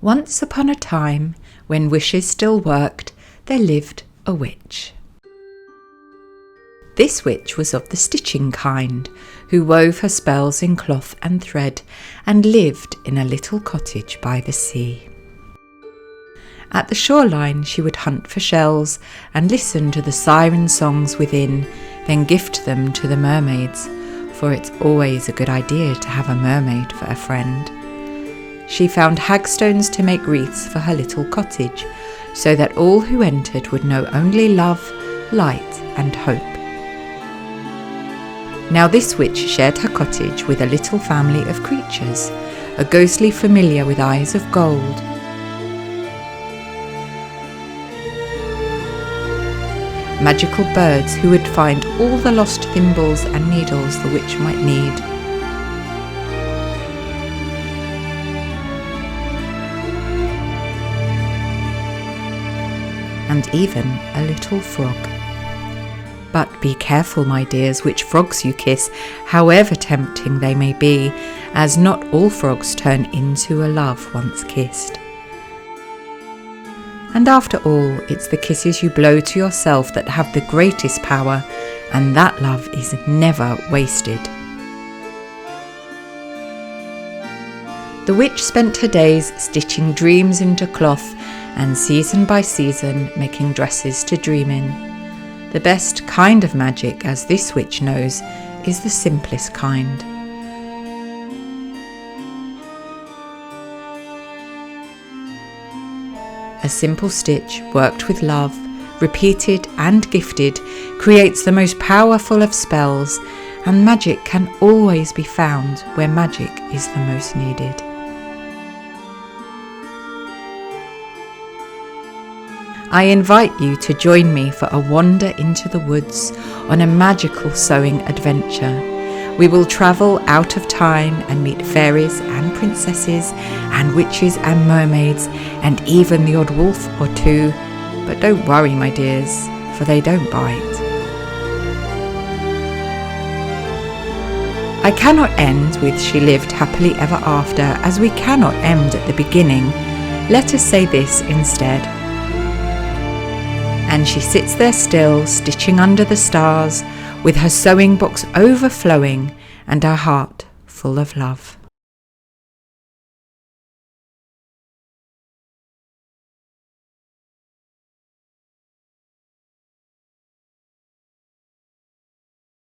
Once upon a time, when wishes still worked, there lived a witch. This witch was of the stitching kind, who wove her spells in cloth and thread, and lived in a little cottage by the sea. At the shoreline she would hunt for shells and listen to the siren songs within, then gift them to the mermaids, for it's always a good idea to have a mermaid for a friend. She found hagstones to make wreaths for her little cottage, so that all who entered would know only love, light and hope. Now this witch shared her cottage with a little family of creatures, a ghostly familiar with eyes of gold. Magical birds who would find all the lost thimbles and needles the witch might need. And even a little frog. But be careful, my dears, which frogs you kiss, however tempting they may be, as not all frogs turn into a love once kissed. And after all, it's the kisses you blow to yourself that have the greatest power, and that love is never wasted. The witch spent her days stitching dreams into cloth, and season by season making dresses to dream in. The best kind of magic, as this witch knows, is the simplest kind. A simple stitch worked with love, repeated and gifted, creates the most powerful of spells, and magic can always be found where magic is the most needed. I invite you to join me for a wander into the woods on a magical sewing adventure. We will travel out of time and meet fairies and princesses and witches and mermaids and even the odd wolf or two. But don't worry, my dears, for they don't bite. I cannot end with "she lived happily ever after," as we cannot end at the beginning. Let us say this instead. And she sits there still, stitching under the stars, with her sewing box overflowing and her heart full of love.